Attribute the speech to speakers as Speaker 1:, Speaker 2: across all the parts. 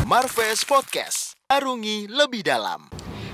Speaker 1: Marves Podcast, arungi lebih dalam.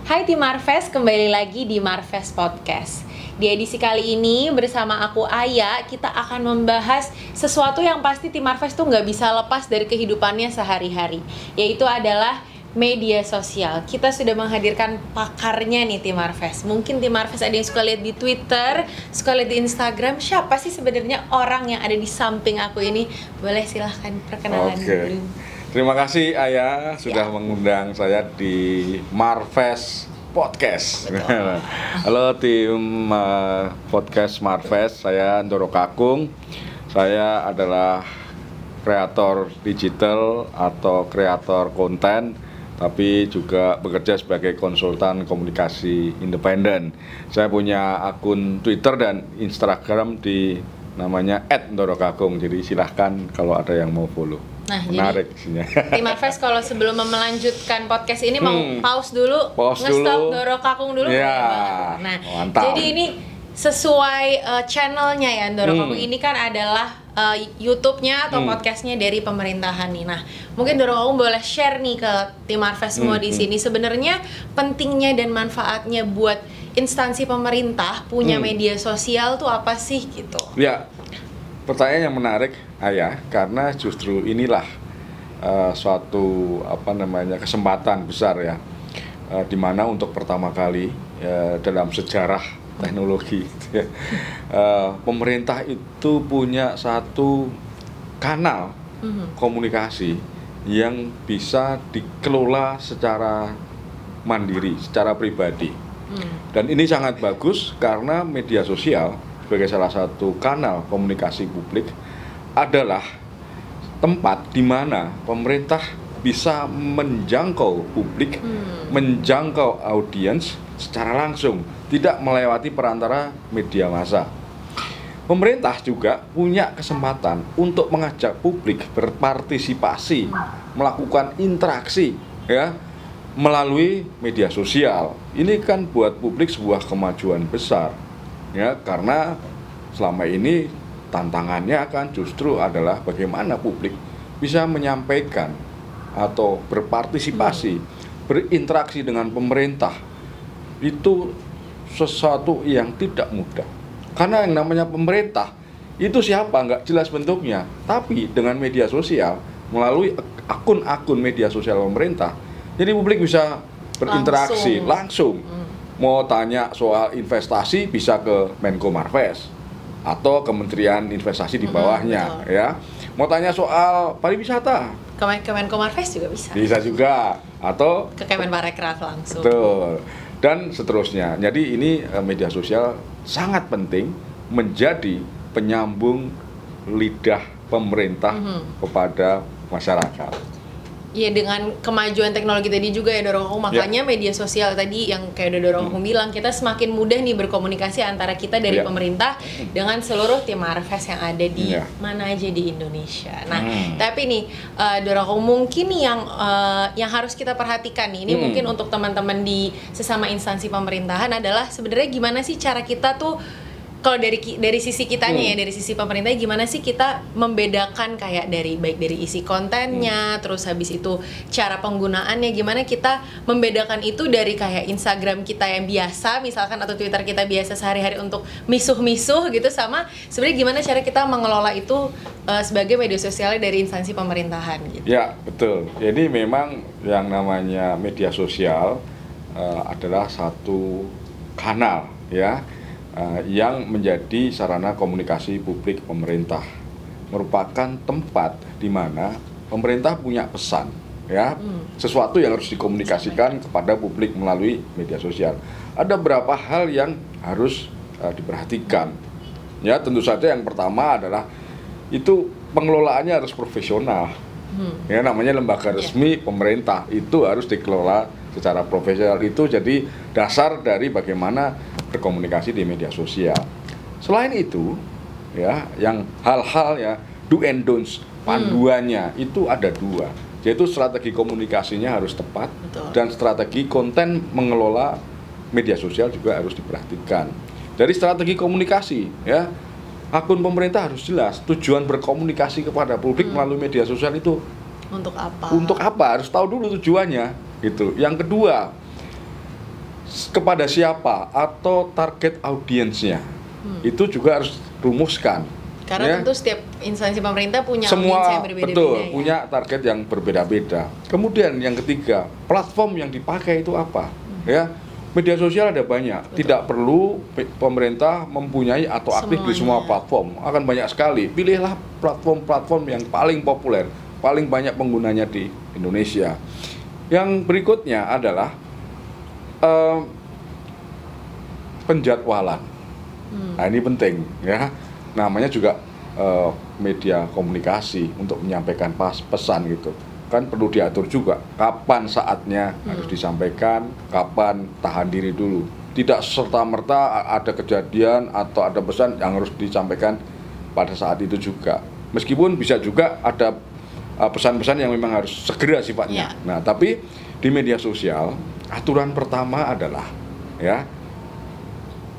Speaker 2: Hai tim Marves, kembali lagi di Marves Podcast. Di edisi kali ini bersama aku Aya, kita akan membahas sesuatu yang pasti tim Marves tuh nggak bisa lepas dari kehidupannya sehari-hari, yaitu adalah media sosial. Kita sudah menghadirkan pakarnya nih tim Marves. Mungkin tim Marves ada yang suka lihat di Twitter, suka lihat di Instagram. Siapa sih sebenarnya orang yang ada di samping aku ini? Boleh silahkan perkenalan dulu.
Speaker 3: Terima kasih Aya sudah mengundang saya di Marves Podcast. Halo tim podcast Marves, saya Ndoro Kakung. Saya adalah kreator digital atau kreator konten, tapi juga bekerja sebagai konsultan komunikasi independen. Saya punya akun Twitter dan Instagram di namanya @ndorokakung. Jadi silahkan kalau ada yang mau follow.
Speaker 2: Nah,
Speaker 3: menarik
Speaker 2: jadi tim Marves kalau sebelum melanjutkan podcast ini mau pause dulu, nge-stop Ndoro Kakung dulu.
Speaker 3: Ya,
Speaker 2: nah,
Speaker 3: mantap.
Speaker 2: jadi ini sesuai channelnya ya Ndoro Kakung ini kan adalah YouTube-nya atau podcastnya dari pemerintahan nih. Nah, mungkin Ndoro Kakung boleh share nih ke tim Marves semua di sini. Sebenarnya pentingnya dan manfaatnya buat instansi pemerintah punya media sosial tuh apa sih gitu?
Speaker 3: Ya, pertanyaan yang menarik Ayah, karena justru inilah suatu kesempatan besar ya, di mana untuk pertama kali dalam sejarah teknologi pemerintah itu punya satu kanal komunikasi yang bisa dikelola secara mandiri, secara pribadi. Dan ini sangat bagus karena media sosial sebagai salah satu kanal komunikasi publik adalah tempat di mana pemerintah bisa menjangkau publik, menjangkau audiens secara langsung, tidak melewati perantara media massa. Pemerintah juga punya kesempatan untuk mengajak publik berpartisipasi, melakukan interaksi ya melalui media sosial. Ini kan buat publik sebuah kemajuan besar ya, karena selama ini tantangannya kan justru adalah bagaimana publik bisa menyampaikan atau berpartisipasi, berinteraksi dengan pemerintah. Itu sesuatu yang tidak mudah. Karena yang namanya pemerintah itu siapa? Nggak jelas bentuknya. Tapi dengan media sosial, melalui akun-akun media sosial pemerintah, jadi publik bisa berinteraksi langsung. Mau tanya soal investasi bisa ke Menko Marves atau Kementerian Investasi di bawahnya ya. Mau tanya soal pariwisata
Speaker 2: ke Menko Marves juga bisa.
Speaker 3: Bisa juga, atau
Speaker 2: ke Kemenparekraf langsung.
Speaker 3: Betul. Dan seterusnya. Jadi ini media sosial sangat penting menjadi penyambung lidah pemerintah kepada masyarakat.
Speaker 2: Iya, dengan kemajuan teknologi tadi juga ya Ndoro Kakung, makanya media sosial tadi yang kayak udah Ndoro Kakung bilang, kita semakin mudah nih berkomunikasi antara kita dari pemerintah dengan seluruh tim Marves yang ada di mana aja di Indonesia. Nah, tapi nih Ndoro Kakung, mungkin yang harus kita perhatikan nih, ini mungkin untuk teman-teman di sesama instansi pemerintahan adalah sebenarnya gimana sih cara kita tuh kalau dari sisi kitanya ya, dari sisi pemerintah, gimana sih kita membedakan kayak baik dari isi kontennya, terus habis itu cara penggunaannya, gimana kita membedakan itu dari kayak Instagram kita yang biasa misalkan atau Twitter kita biasa sehari-hari untuk misuh-misuh gitu, sama sebenarnya gimana cara kita mengelola itu sebagai media sosialnya dari instansi pemerintahan gitu.
Speaker 3: Ya, betul. Jadi memang yang namanya media sosial adalah satu kanal ya, yang menjadi sarana komunikasi publik pemerintah, merupakan tempat di mana pemerintah punya pesan ya, sesuatu yang harus dikomunikasikan kepada publik melalui media sosial. Ada beberapa hal yang harus diperhatikan ya. Tentu saja yang pertama adalah itu pengelolaannya harus profesional ya, namanya lembaga resmi pemerintah itu harus dikelola secara profesional. Itu jadi dasar dari bagaimana berkomunikasi di media sosial. Selain itu ya, yang hal-hal ya do and don'ts, panduannya itu ada dua, yaitu strategi komunikasinya harus tepat. Dan strategi konten mengelola media sosial juga harus diperhatikan. Dari strategi komunikasi, ya, akun pemerintah harus jelas tujuan berkomunikasi kepada publik melalui media sosial itu
Speaker 2: Untuk apa?
Speaker 3: untuk apa, harus tahu dulu tujuannya gitu. Yang kedua, kepada siapa atau target audiensnya, itu juga harus rumuskan.
Speaker 2: Karena
Speaker 3: ya.
Speaker 2: tentu setiap instansi pemerintah punya
Speaker 3: Semua
Speaker 2: audiens yang berbeda-beda.
Speaker 3: betul
Speaker 2: ya.
Speaker 3: punya target yang berbeda-beda. Kemudian yang ketiga, platform yang dipakai itu apa? Ya, media sosial ada banyak.
Speaker 2: Betul.
Speaker 3: Tidak perlu pemerintah mempunyai atau aktif di semua
Speaker 2: Semuanya.
Speaker 3: platform. Akan banyak sekali. Pilihlah platform-platform yang paling populer, paling banyak penggunanya di Indonesia. Yang berikutnya adalah penjadwalan. Nah, ini penting ya. Namanya juga media komunikasi untuk menyampaikan pesan gitu. Kan perlu diatur juga kapan saatnya harus disampaikan, kapan tahan diri dulu. Tidak serta-merta ada kejadian atau ada pesan yang harus disampaikan pada saat itu juga. Meskipun bisa juga ada pesan-pesan yang memang harus segera sifatnya.
Speaker 2: Ya.
Speaker 3: Nah, tapi di media sosial aturan pertama adalah ya,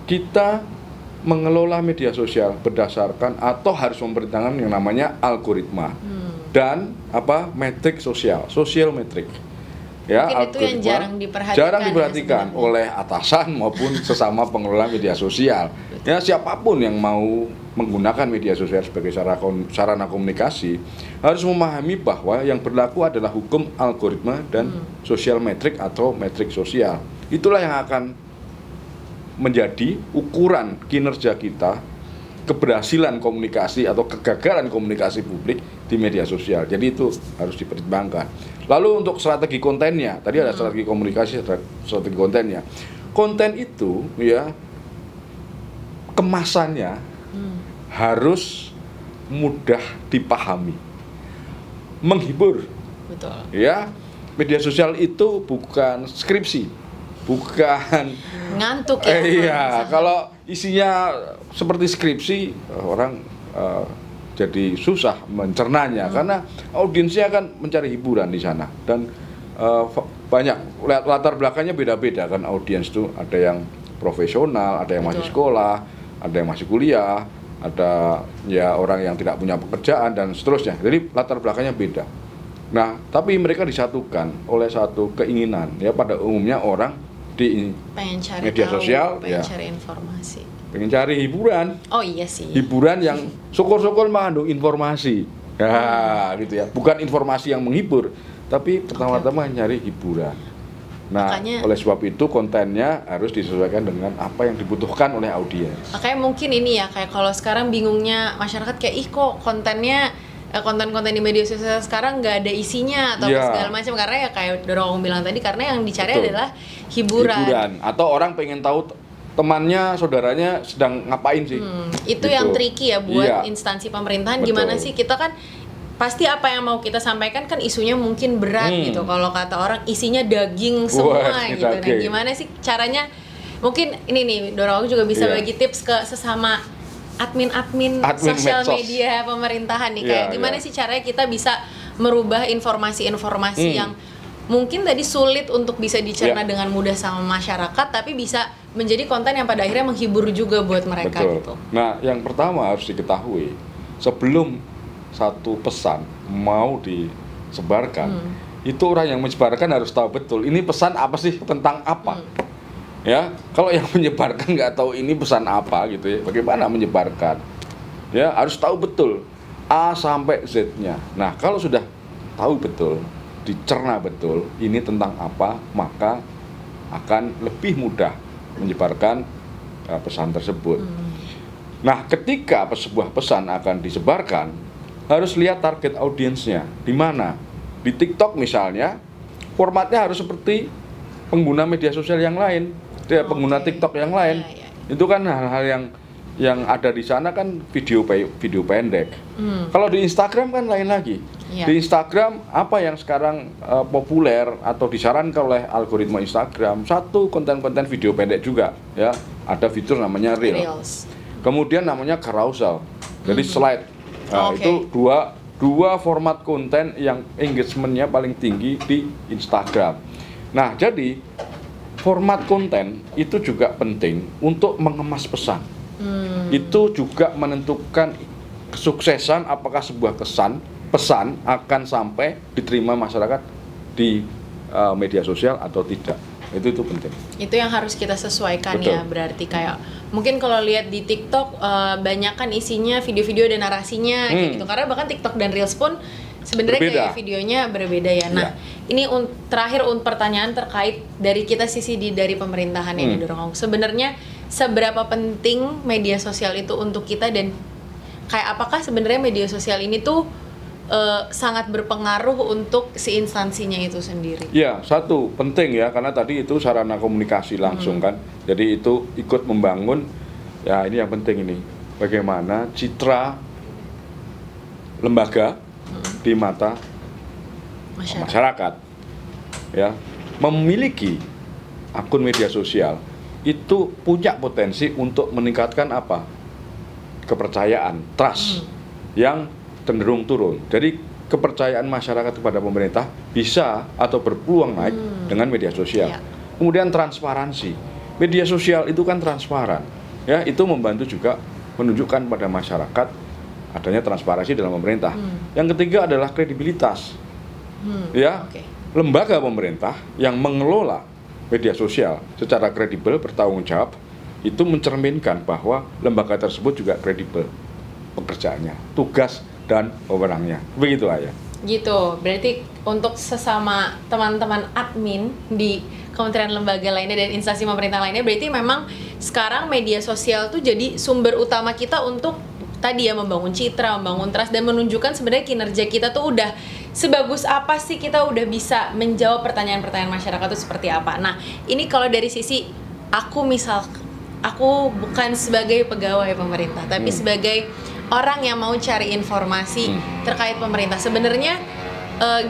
Speaker 3: kita mengelola media sosial berdasarkan atau harus mempertimbangkan yang namanya algoritma dan metrik sosial, social metrik. Ya,
Speaker 2: Mungkin itu yang jarang diperhatikan ya,
Speaker 3: oleh atasan maupun sesama pengelola media sosial. Ya, siapapun yang mau menggunakan media sosial sebagai sarana komunikasi harus memahami bahwa yang berlaku adalah hukum algoritma dan social metrik atau metrik sosial. Itulah yang akan menjadi ukuran kinerja kita, keberhasilan komunikasi atau kegagalan komunikasi publik di media sosial. Jadi itu harus dipertimbangkan. Lalu untuk strategi kontennya, tadi ada strategi komunikasi, strategi kontennya. Konten itu ya, kemasannya harus mudah dipahami, menghibur.
Speaker 2: Betul.
Speaker 3: Ya, media sosial itu bukan skripsi. Bukan
Speaker 2: Ngantuk ya.
Speaker 3: Iya, kalau isinya seperti skripsi, orang jadi susah mencernanya karena audiensnya kan mencari hiburan di sana dan banyak latar belakangnya beda-beda kan audiens itu, ada yang profesional, ada yang masih sekolah, ada yang masih kuliah, ada ya orang yang tidak punya pekerjaan dan seterusnya. Jadi latar belakangnya beda. Nah, tapi mereka disatukan oleh satu keinginan ya, pada umumnya orang di media sosial
Speaker 2: pengen
Speaker 3: ya,
Speaker 2: cari informasi,
Speaker 3: pengen cari hiburan.
Speaker 2: Oh iya sih,
Speaker 3: Hiburan yang syukur-syukur mengandung informasi ya, gitu ya, bukan informasi yang menghibur tapi pertama-tama nyari hiburan. Nah, oleh sebab itu kontennya harus disesuaikan dengan apa yang dibutuhkan oleh audiens.
Speaker 2: Makanya mungkin ini ya, kayak kalau sekarang bingungnya masyarakat kayak kok kontennya konten-konten di media sosial sekarang nggak ada isinya atau segala macam, karena ya kayak Dorong bilang tadi, karena yang dicari adalah hiburan
Speaker 3: atau orang pengen tahu temannya, saudaranya sedang ngapain sih.
Speaker 2: Itu gitu. Yang tricky ya buat instansi pemerintahan. Gimana sih, kita kan pasti apa yang mau kita sampaikan kan isunya mungkin berat gitu. Kalau kata orang isinya daging semua gitu. Nah, gimana sih caranya? Mungkin ini nih Dorong juga bisa bagi tips ke sesama admin sosial media pemerintahan nih, kayak gimana sih caranya kita bisa merubah informasi-informasi yang mungkin tadi sulit untuk bisa dicerna dengan mudah sama masyarakat, tapi bisa menjadi konten yang pada akhirnya menghibur juga buat mereka. Gitu.
Speaker 3: Nah, yang pertama harus diketahui, sebelum satu pesan mau disebarkan, itu orang yang menyebarkan harus tahu betul ini pesan apa sih, tentang apa. Ya, kalau yang menyebarkan nggak tahu ini pesan apa gitu ya, bagaimana menyebarkan? Ya, harus tahu betul A sampai Z-nya. Nah, kalau sudah tahu betul, dicerna betul ini tentang apa, maka akan lebih mudah menyebarkan pesan tersebut. Nah, ketika sebuah pesan akan disebarkan, harus lihat target audiensnya di mana. Di TikTok misalnya, formatnya harus seperti pengguna media sosial yang lain. Pengguna TikTok yang lain, itu kan hal-hal yang ada di sana kan video pendek. Kalau di Instagram kan lain lagi. Di Instagram apa yang sekarang populer atau disarankan oleh algoritma Instagram, satu konten-konten video pendek juga ya, ada fitur namanya Reels. Kemudian namanya carousel, jadi slide. Nah, itu dua format konten yang engagementnya paling tinggi di Instagram. Nah, jadi format konten itu juga penting untuk mengemas pesan. Itu juga menentukan kesuksesan apakah sebuah pesan akan sampai diterima masyarakat di media sosial atau tidak. Itu penting. Itu
Speaker 2: yang harus kita sesuaikan. Betul. Ya, berarti kayak mungkin kalau lihat di TikTok banyak kan isinya video-video dan narasinya kayak gitu. Karena bahkan TikTok dan Reels pun sebenarnya kayak videonya berbeda ya. Nah, ini terakhir pertanyaan terkait dari kita sisi dari pemerintahan yang didorong. Sebenarnya seberapa penting media sosial itu untuk kita, dan kayak apakah sebenarnya media sosial ini tuh sangat berpengaruh untuk si instansinya itu sendiri?
Speaker 3: Ya, satu penting ya, karena tadi itu sarana komunikasi langsung kan. Jadi itu ikut membangun, ya ini yang penting ini, bagaimana citra lembaga di mata masyarakat. Ya, memiliki akun media sosial itu punya potensi untuk meningkatkan apa? Kepercayaan, trust yang cenderung turun. Jadi kepercayaan masyarakat kepada pemerintah bisa atau berpeluang naik dengan media sosial. Kemudian transparansi. Media sosial itu kan transparan. Ya, itu membantu juga menunjukkan pada masyarakat adanya transparansi dalam pemerintah. Yang ketiga adalah kredibilitas. Ya, lembaga pemerintah yang mengelola media sosial secara kredibel, bertanggung jawab, itu mencerminkan bahwa lembaga tersebut juga kredibel pekerjaannya, tugas dan wewenangnya. Begitulah ya.
Speaker 2: Gitu. Berarti untuk sesama teman-teman admin di kementerian lembaga lainnya dan instansi pemerintah lainnya, berarti memang sekarang media sosial tuh jadi sumber utama kita untuk tadi ya membangun citra, membangun trust, dan menunjukkan sebenarnya kinerja kita tuh udah sebagus apa sih, kita udah bisa menjawab pertanyaan-pertanyaan masyarakat itu seperti apa. Nah, ini kalau dari sisi aku bukan sebagai pegawai pemerintah, tapi sebagai orang yang mau cari informasi terkait pemerintah. Sebenarnya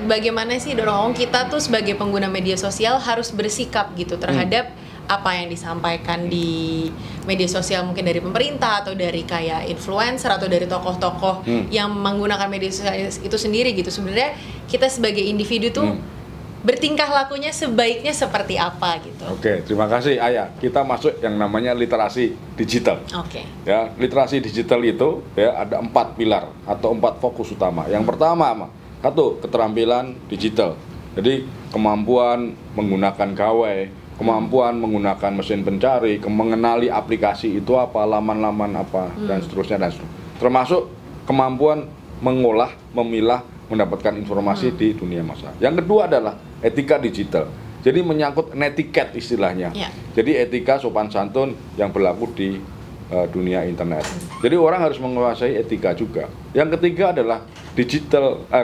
Speaker 2: bagaimana sih dorong kita tuh sebagai pengguna media sosial harus bersikap gitu terhadap apa yang disampaikan di media sosial, mungkin dari pemerintah atau dari kayak influencer atau dari tokoh-tokoh yang menggunakan media sosial itu sendiri gitu. Sebenarnya kita sebagai individu tuh bertingkah lakunya sebaiknya seperti apa gitu.
Speaker 3: Oke, terima kasih Ayah. Kita masuk yang namanya literasi digital.
Speaker 2: Oke.
Speaker 3: Ya, literasi digital itu ya ada 4 pilar atau 4 fokus utama. Yang pertama, satu, keterampilan digital. Jadi kemampuan menggunakan gawai, kemampuan menggunakan mesin pencari, mengenali aplikasi itu apa, laman-laman apa, dan seterusnya. Termasuk kemampuan mengolah, memilah, mendapatkan informasi di dunia massa. Yang kedua adalah etika digital. Jadi menyangkut netiquette istilahnya. Jadi etika sopan santun yang berlaku di dunia internet. Jadi orang harus menguasai etika juga. Yang ketiga adalah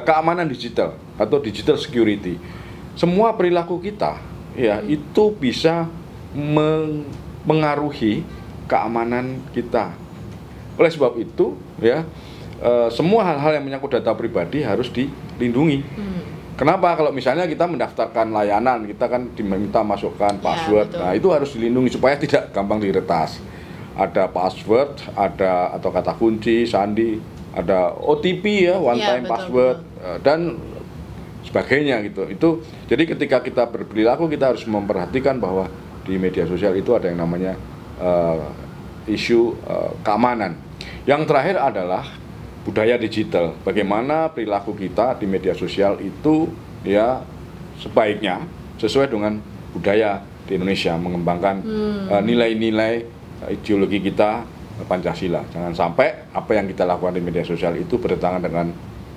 Speaker 3: keamanan digital atau digital security. Semua perilaku kita ya itu bisa mengaruhi keamanan kita. Oleh sebab itu ya semua hal-hal yang menyangkut data pribadi harus dilindungi. Kenapa? Kalau misalnya kita mendaftarkan layanan, kita kan diminta masukkan password. Nah, itu harus dilindungi supaya tidak gampang diretas. Ada password, atau kata kunci, sandi, ada OTP ya, one time password, dan sebagainya gitu. Itu jadi ketika kita berperilaku, kita harus memperhatikan bahwa di media sosial itu ada yang namanya isu keamanan. Yang terakhir adalah budaya digital. Bagaimana perilaku kita di media sosial itu ya sebaiknya sesuai dengan budaya di Indonesia, mengembangkan nilai-nilai ideologi kita Pancasila. Jangan sampai apa yang kita lakukan di media sosial itu bertentangan dengan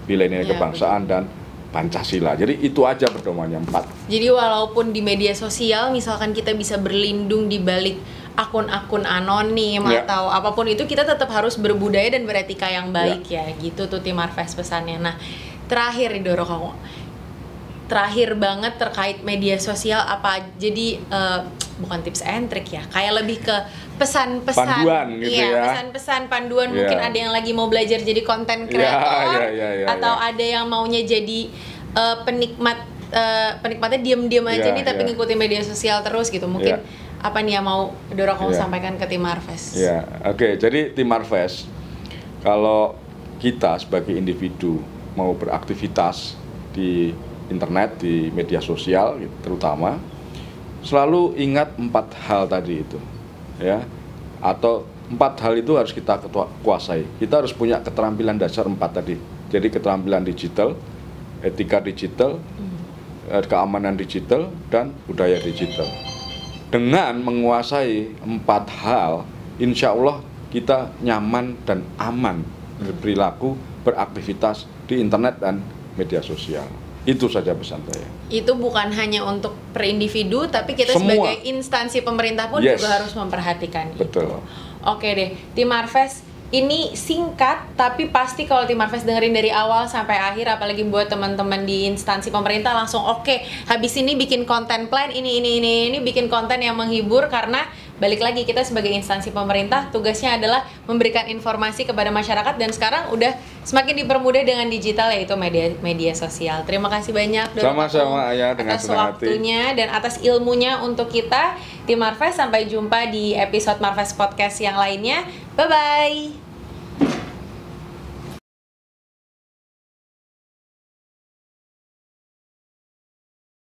Speaker 3: nilai-nilai kebangsaan dan Pancasila. Jadi itu aja pedomannya 4.
Speaker 2: Jadi walaupun di media sosial misalkan kita bisa berlindung di balik akun-akun anonim atau apapun itu, kita tetap harus berbudaya dan beretika yang baik ya gitu tuh Tim Marves pesannya. Nah, terakhir nih Doro, kamu terakhir banget terkait media sosial apa, jadi bukan tips and trick ya, kayak lebih ke pesan-pesan
Speaker 3: panduan gitu ya,
Speaker 2: pesan-pesan panduan. Mungkin ada yang lagi mau belajar jadi konten kreator atau ada yang maunya jadi penikmatnya diam-diam aja nih tapi ngikutin media sosial terus gitu. Mungkin apa nih yang mau Doro kamu sampaikan ke Tim Marves?
Speaker 3: Oke, jadi Tim Marves, kalau kita sebagai individu mau beraktivitas di internet, di media sosial terutama, selalu ingat 4 hal tadi itu, ya. Atau 4 hal itu harus kita kuasai. Kita harus punya keterampilan dasar 4 tadi. Jadi keterampilan digital, etika digital, keamanan digital, dan budaya digital. Dengan menguasai 4 hal, insya Allah kita nyaman dan aman berperilaku, beraktivitas di internet dan media sosial. Itu saja pesan saya.
Speaker 2: Itu bukan hanya untuk per individu, tapi kita
Speaker 3: Semua.
Speaker 2: sebagai instansi pemerintah pun
Speaker 3: Yes.
Speaker 2: juga harus memperhatikan
Speaker 3: Betul.
Speaker 2: itu. Oke deh, Tim Marves, ini singkat, tapi pasti kalau Tim Marves dengerin dari awal sampai akhir, apalagi buat teman-teman di instansi pemerintah langsung oke, habis ini bikin konten plan, ini bikin konten yang menghibur, karena balik lagi kita sebagai instansi pemerintah tugasnya adalah memberikan informasi kepada masyarakat, dan sekarang udah semakin dipermudah dengan digital, yaitu media sosial. Terima kasih banyak
Speaker 3: Sama-sama, Ayah, dengan
Speaker 2: atas
Speaker 3: senang hati.
Speaker 2: waktunya dan atas ilmunya untuk kita. Tim Marves, sampai jumpa di episode Marves Podcast yang lainnya. Bye bye.